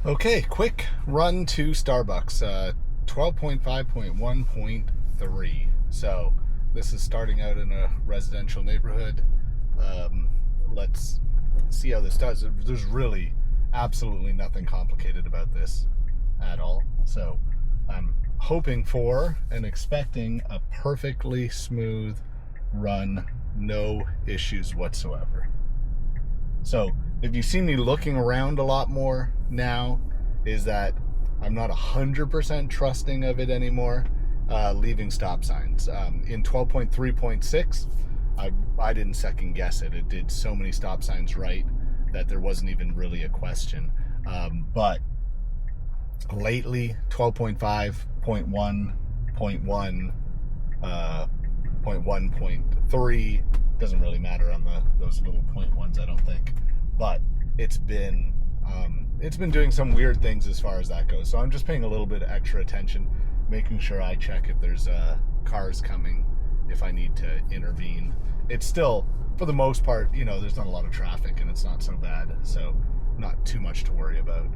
Okay, quick run to Starbucks. 12.5.1.3. So this is starting out in a residential neighborhood. Let's see how this does. There's really absolutely nothing complicated about this at all. So I'm hoping for and expecting a perfectly smooth run, no issues whatsoever. So if you see me looking around a lot more now, is that I'm not 100% trusting of it anymore, leaving stop signs. In 12.3.6, I didn't second guess it. It did so many stop signs right that there wasn't even really a question. But lately, 12.5.1.1, 0.1.3 doesn't really matter on those little point ones, I don't think, but it's been doing some weird things as far as that goes. So I'm just paying a little bit of extra attention, making sure I check if there's cars coming, if I need to intervene. It's still, for the most part, there's not a lot of traffic and it's not so bad, so not too much to worry about.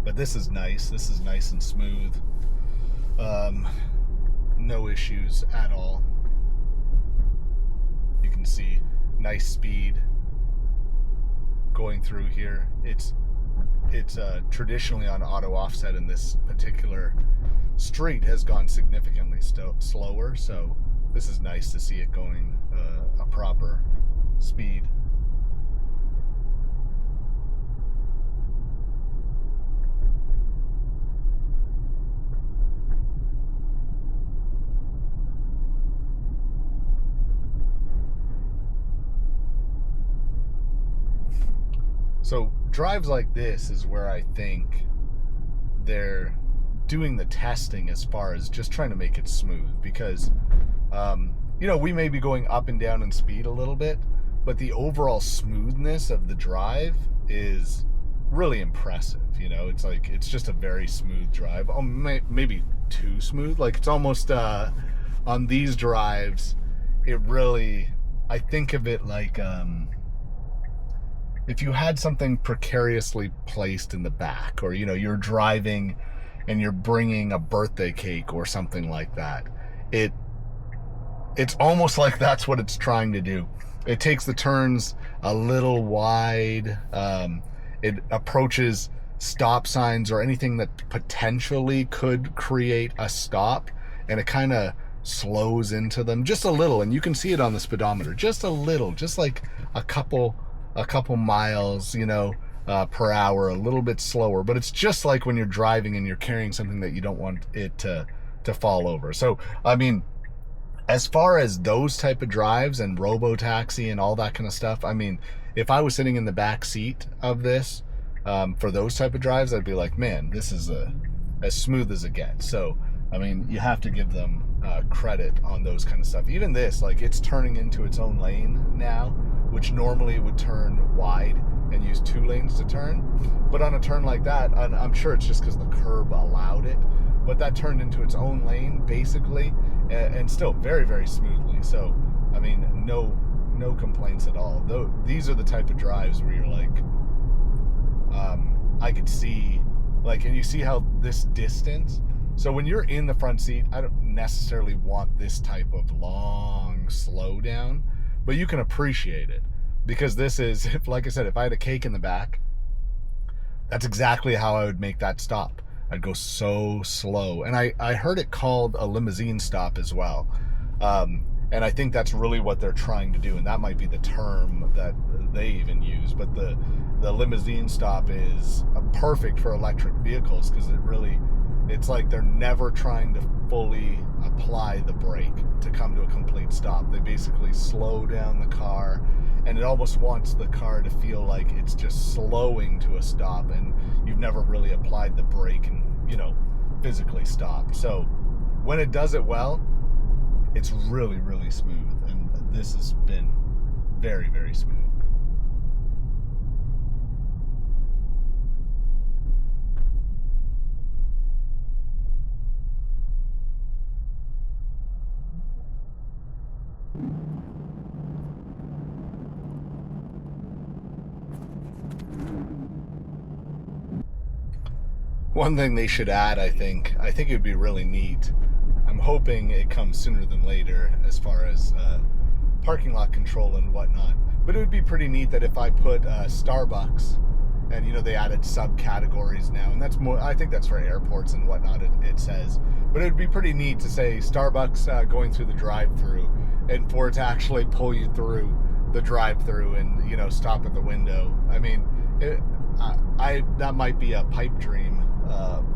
But this is nice. This is nice and smooth. No issues at all. You can see nice speed going through here. It's traditionally on auto offset, and this particular street has gone significantly slower. So this is nice to see it going a proper speed. So drives like this is where I think they're doing the testing as far as just trying to make it smooth, because we may be going up and down in speed a little bit, but the overall smoothness of the drive is really impressive. It's just a very smooth drive. Maybe too smooth. Like, it's almost on these drives, I think of it like if you had something precariously placed in the back, or you're driving and you're bringing a birthday cake or something like that. It's almost like that's what it's trying to do. It takes the turns a little wide. It approaches stop signs or anything that potentially could create a stop, and it kind of slows into them just a little. And you can see it on the speedometer, just a little, just like a couple miles, per hour, a little bit slower. But it's just like when you're driving and you're carrying something that you don't want it to fall over. So, I mean, as far as those type of drives and robo-taxi and all that kind of stuff, I mean, if I was sitting in the back seat of this, for those type of drives, I'd be like, man, this is as smooth as it gets. So, I mean, you have to give them credit on those kind of stuff. Even this, like, it's turning into its own lane now, which normally would turn wide and use two lanes to turn. But on a turn like that, I'm sure it's just because the curb allowed it, but that turned into its own lane basically, and still very, very smoothly. So, I mean, no complaints at all. Though these are the type of drives where you're like, I could see, like, and you see how this distance. So when you're in the front seat, I don't necessarily want this type of long slowdown, but you can appreciate it, because this is, like I said, if I had a cake in the back, that's exactly how I would make that stop. I'd go so slow. And I heard it called a limousine stop as well. And I think that's really what they're trying to do. And that might be the term that they even use. But the limousine stop is perfect for electric vehicles, because it's like they're never trying to fully apply the brake to come to a complete stop. They basically slow down the car, and it almost wants the car to feel like it's just slowing to a stop, and you've never really applied the brake and, physically stopped. So when it does it well, it's really, really smooth, and this has been very, very smooth. One thing they should add, I think it would be really neat. I'm hoping it comes sooner than later as far as parking lot control and whatnot. But it would be pretty neat that if I put Starbucks, and they added subcategories now, and that's more, I think that's for airports and whatnot, it says. But it would be pretty neat to say Starbucks going through the drive-thru, and for it to actually pull you through the drive-thru and stop at the window. I mean, that might be a pipe dream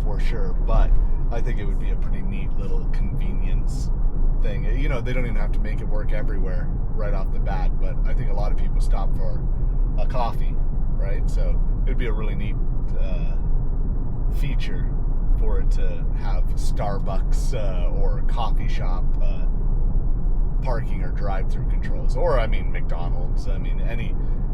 for sure, but I think it would be a pretty neat little convenience thing. They don't even have to make it work everywhere right off the bat, but I think a lot of people stop for a coffee, right? So it'd be a really neat feature for it to have Starbucks or coffee shop parking or drive-through controls, or McDonald's.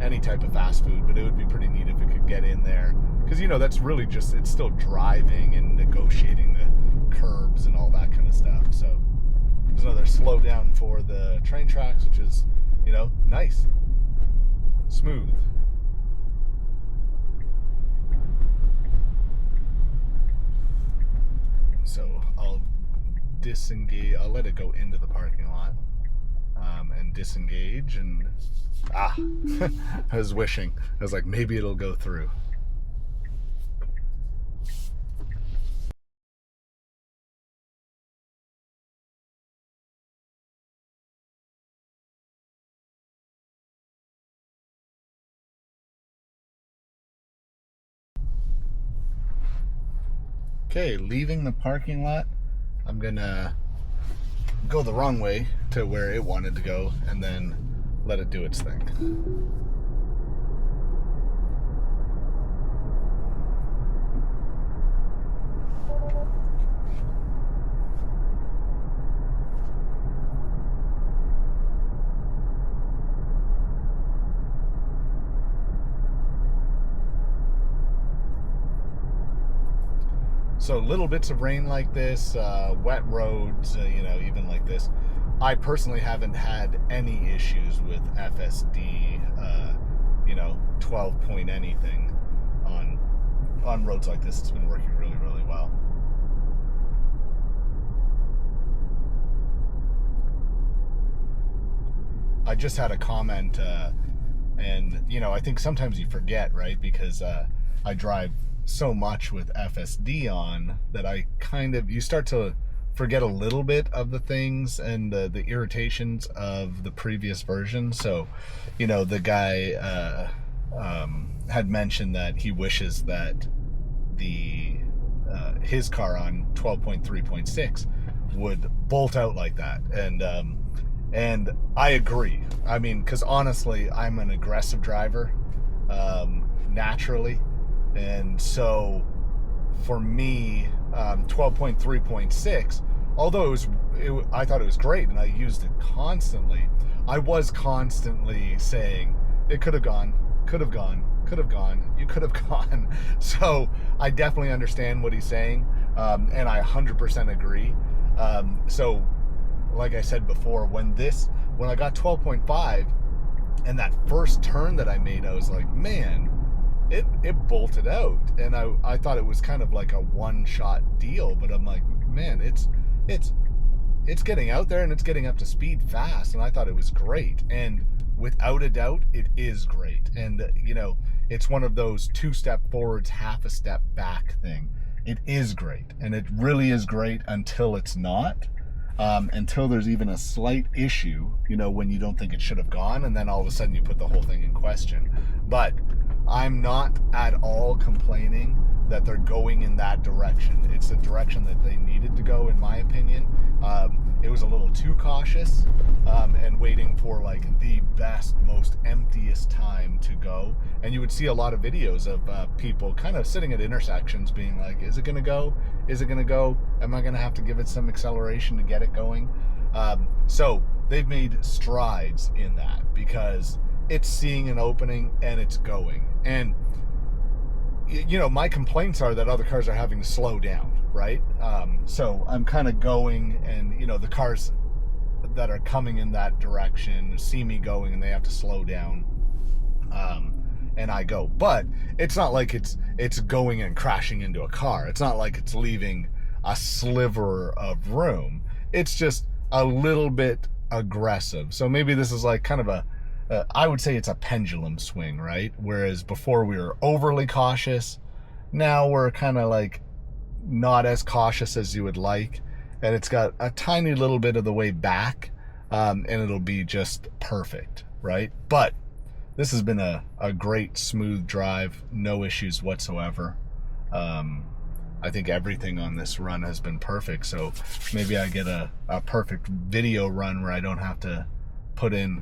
Any type of fast food, but it would be pretty neat if it could get in there, because that's really just, it's still driving and negotiating the curbs and all that kind of stuff. So there's another slow down for the train tracks, which is nice, smooth. So I'll disengage, I'll let it go into the parking lot and disengage, and I was wishing, I was like, maybe it'll go through. Okay, leaving the parking lot, I'm gonna go the wrong way to where it wanted to go and then let it do its thing. So little bits of rain like this, wet roads, even like this. I personally haven't had any issues with FSD, 12 point anything on roads like this. It's been working really, really well. I just had a comment, and I think sometimes you forget, right? Because I drive so much with FSD on that you start to forget a little bit of the things and the irritations of the previous version. So, the guy had mentioned that he wishes that his car on 12.3.6 would bolt out like that, and I agree. Because honestly, I'm an aggressive driver naturally. And so for me, 12.3.6, although I thought it was great and I used it constantly, I was constantly saying it could have gone, you could have gone. So I definitely understand what he's saying, and I 100% agree. So like I said before, when I got 12.5 and that first turn that I made, I was like, man, it bolted out, and I thought it was kind of like a one-shot deal, but I'm like, man, it's getting out there and it's getting up to speed fast, and I thought it was great, and without a doubt, it is great. And it's one of those 2 step forwards, half a step back thing. It is great, and it really is great until it's not. Until there's even a slight issue, when you don't think it should have gone, and then all of a sudden you put the whole thing in question. But I'm not at all complaining that they're going in that direction. It's the direction that they needed to go, in my opinion. It was a little too cautious, and waiting for like the best, most emptiest time to go. And you would see a lot of videos of people kind of sitting at intersections being like, is it gonna go? Is it gonna go? Am I gonna have to give it some acceleration to get it going? So they've made strides in that, because it's seeing an opening and it's going. And my complaints are that other cars are having to slow down, right? So I'm kind of going, and the cars that are coming in that direction see me going and they have to slow down. and I go. But it's not like it's going and crashing into a car. It's not like it's leaving a sliver of room. It's just a little bit aggressive. So maybe this is like kind of I would say it's a pendulum swing, right? Whereas before we were overly cautious, now we're kind of like not as cautious as you would like, and it's got a tiny little bit of the way back, and it'll be just perfect, right? But this has been a great smooth drive, no issues whatsoever. I think everything on this run has been perfect, so maybe I get a perfect video run where I don't have to put in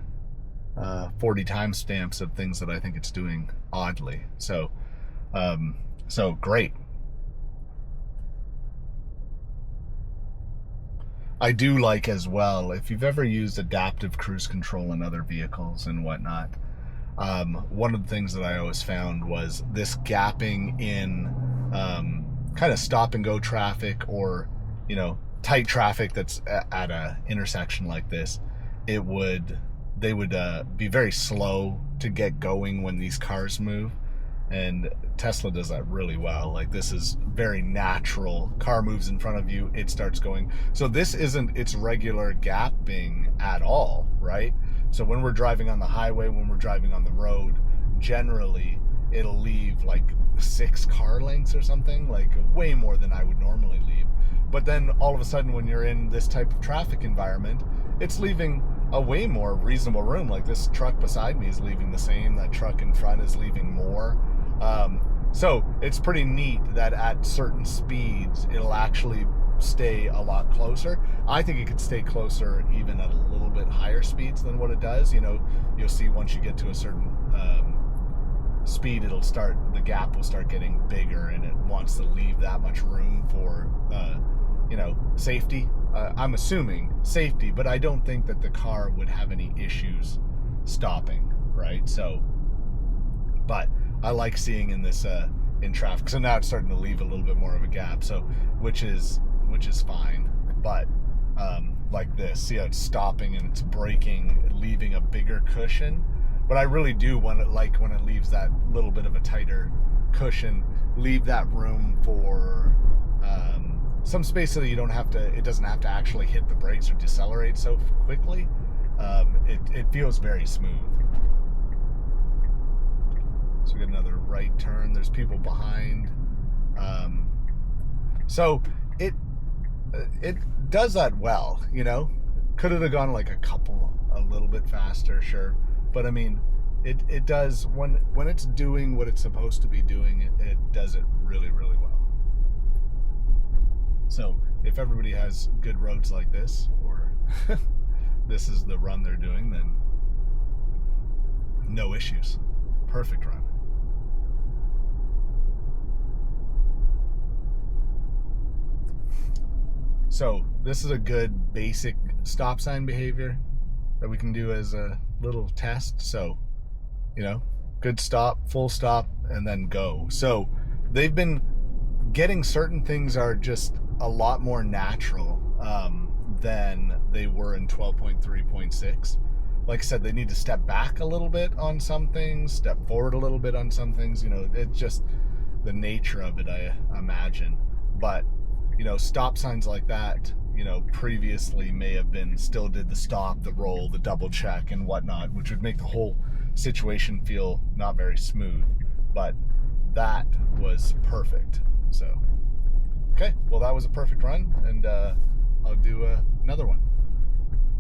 40 timestamps of things that I think it's doing oddly. So great. I do like as well, if you've ever used adaptive cruise control in other vehicles and whatnot, one of the things that I always found was this gapping in kind of stop and go traffic, or tight traffic that's at a intersection like this. They would be very slow to get going when these cars move, and Tesla does that really well. Like, this is very natural. Car moves in front of you, it starts going. So this isn't its regular gapping at all, right? So when we're driving on the highway, when we're driving on the road, generally it'll leave like 6 car lengths or something, like way more than I would normally leave. But then all of a sudden, when you're in this type of traffic environment, it's leaving a way more reasonable room. Like, this truck beside me is leaving the same, that truck in front is leaving more. So it's pretty neat that at certain speeds it'll actually stay a lot closer. I think it could stay closer even at a little bit higher speeds than what it does. You'll see once you get to a certain speed, the gap will start getting bigger, and it wants to leave that much room for safety. I'm assuming safety, but I don't think that the car would have any issues stopping, right? So, but I like seeing in this in traffic. So now it's starting to leave a little bit more of a gap, so which is fine. But like this, see how it's stopping and it's braking, leaving a bigger cushion. But I really do want it, like when it leaves that little bit of a tighter cushion, leave that room for some space so that it doesn't have to actually hit the brakes or decelerate so quickly. It feels very smooth. So we get another right turn. There's people behind. So it does that well, Could it have gone like a little bit faster, sure. But I mean, it does, when it's doing what it's supposed to be doing, it does it really, really well. So if everybody has good roads like this, or this is the run they're doing, then no issues. Perfect run. So this is a good basic stop sign behavior that we can do as a little test. So, good stop, full stop, and then go. So they've been getting certain things are just a lot more natural than they were in 12.3.6. Like I said, they need to step back a little bit on some things, step forward a little bit on some things. It's just the nature of it, I imagine. But stop signs like that, previously may have been, still did the stop, the roll, the double check and whatnot, which would make the whole situation feel not very smooth. But that was perfect. So, okay, well, that was a perfect run, and I'll do another one.